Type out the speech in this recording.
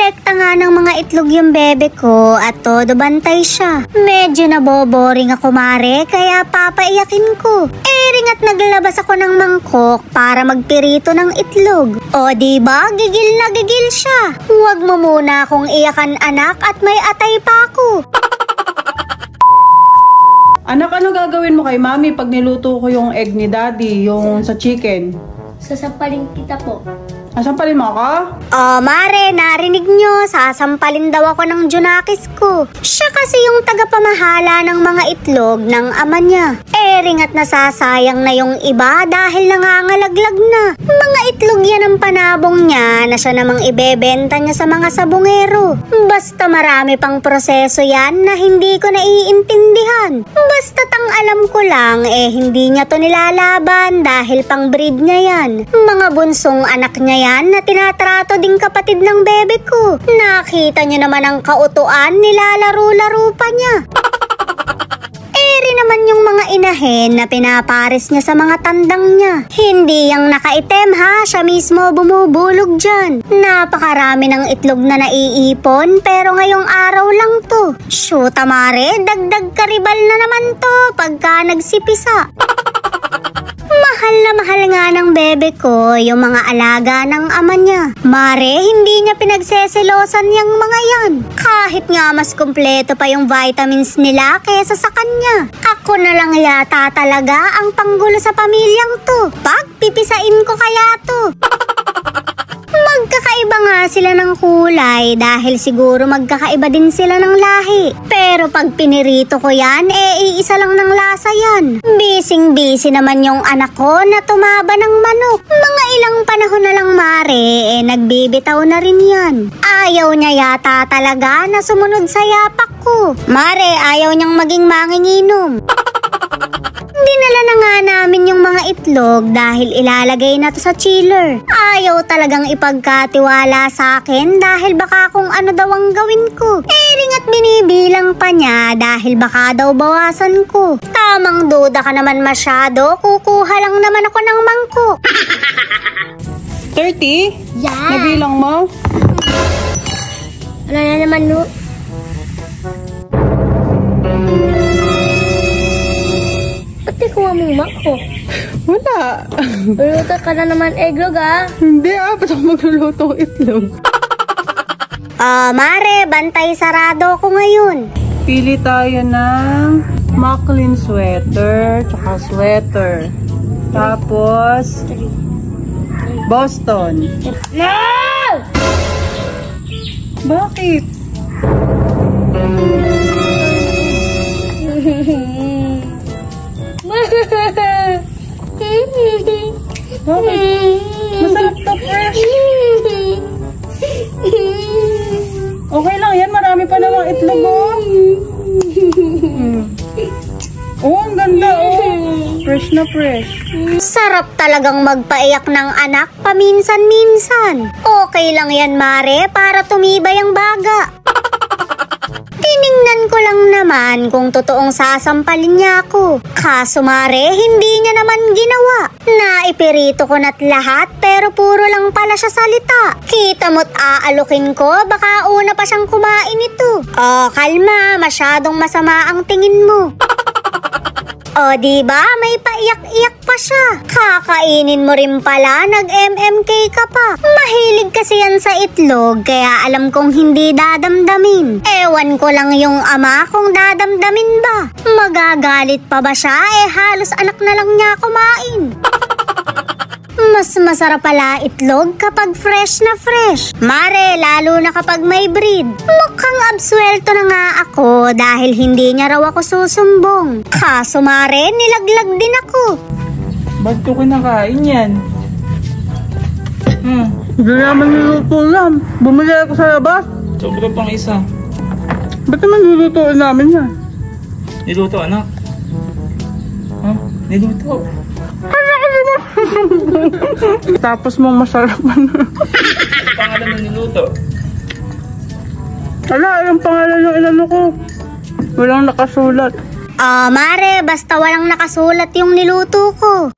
Kolekta nga ng mga itlog yung bebe ko at todo bantay siya. Medyo naboboring ako mare kaya papaiyakin ko. Ring at naglabas ako ng mangkok para magpirito ng itlog. O diba, gigil na gigil siya. Huwag mo muna akong iyakan anak at may atay pa ako. Anak, ano gagawin mo kay mami pag niluto ko yung egg ni daddy, yung sa chicken? Sasampalin kita po. Sasampalin mo ako? Mare, narinig nyo, sasampalin daw ako ng Junakis ko. Siya kasi yung tagapamahala ng mga itlog ng ama niya. Ring at nasasayang na yung iba dahil nangangalaglag na. Mga itlog yan ang panabong niya na siya namang ibebenta niya sa mga sabungero. Basta marami pang proseso yan na hindi ko naiintindihan. Basta't ang alam ko lang hindi niya to nilalaban dahil pang breed niya yan. Mga bunsong anak niya yan na tinatrato ding kapatid ng bebe ko. Nakita niyo naman ang kautuan, nilalaro-laro pa niya. Naman yung mga inahin na pinapares niya sa mga tandang niya. Hindi yung nakaitem ha, siya mismo bumubulog dyan. Napakarami ng itlog na naiipon pero ngayong araw lang to. Shoot mare, dagdag karibal na naman to pagka nagsipisa. Mahal na mahal nga ng bebe ko yung mga alaga ng ama niya. Mare, hindi niya pinagseselosan yung mga yan. Kahit nga mas kumpleto pa yung vitamins nila kaysa sa kanya. Ako na lang yata talaga ang panggulo sa pamilyang to. Pagpipisain ko kaya to. Magkakaiba nga sila ng kulay dahil siguro magkakaiba din sila ng lahi. Pero pag pinirito ko yan, iisa lang ng lasa yan. Bising-busy naman yung anak ko na tumaba ng manok. Mga ilang panahon na lang mare, nagbibitaw na rin yan. Ayaw niya yata talaga na sumunod sa yapak ko. Mare, ayaw niyang maging manginginom. Dinala na nga namin yung mga itlog dahil ilalagay na to sa chiller. Ayaw talagang ipagkatiwala sa akin dahil baka kung ano daw ang gawin ko. Ring at binibilang pa niya dahil baka daw bawasan ko. Tamang duda ka naman masyado, kukuha lang naman ako ng mangkok. 30? Yeah. Nabilang mo? Ano na naman no? Pati kuha mong mangkok. Wala. Luluto ka na naman eglog Hindi ba't ako magluluto itlog? Mare, bantay sarado ko ngayon. Pili tayo ng Maclean sweater, tsaka sweater. Tapos, Boston. No! Bakit? Bakit? Masarap to, fresh. Okay lang yan, marami pa namang itlog ang ganda Fresh na fresh. Sarap talagang magpaiyak ng anak paminsan-minsan. Okay lang yan mare para tumibay ang baga. Tiningnan ko lang naman kung totoong sasampalin niya ako. Kaso mare, hindi niya naman ginawa. Naipirito ko na't lahat pero puro lang pala siya salita. Kita mo't aalukin ko, baka una pa siyang kumain ito. Kalma, masyadong masama ang tingin mo. Diba? May paiyak-iyak pa siya. Kakainin mo rin pala, nag-MMK ka pa. Mahilig kasi yan sa itlog, kaya alam kong hindi dadamdamin. Ewan ko lang yung ama kung dadamdamin ba. Magagalit pa ba siya? Halos anak na lang niya kumain. Mas masarap pala itlog kapag fresh na fresh. Mare, lalo na kapag may breed. Mukhang absuelto na nga ako dahil hindi niya raw ako susumbong. Kaso mare, nilaglag din ako. Ba't ko kinakain yan? Hindi naman niluto lang. Bumili ako sa labas. Sobra pang isa. Ba't naman nilutuin namin yan? Niluto anak? Niluto. Tapos mo masarap na. Pangalan ng niluto? Ala, yung pangalan ng inano ko. Walang nakasulat. Mare, basta walang nakasulat yung niluto ko.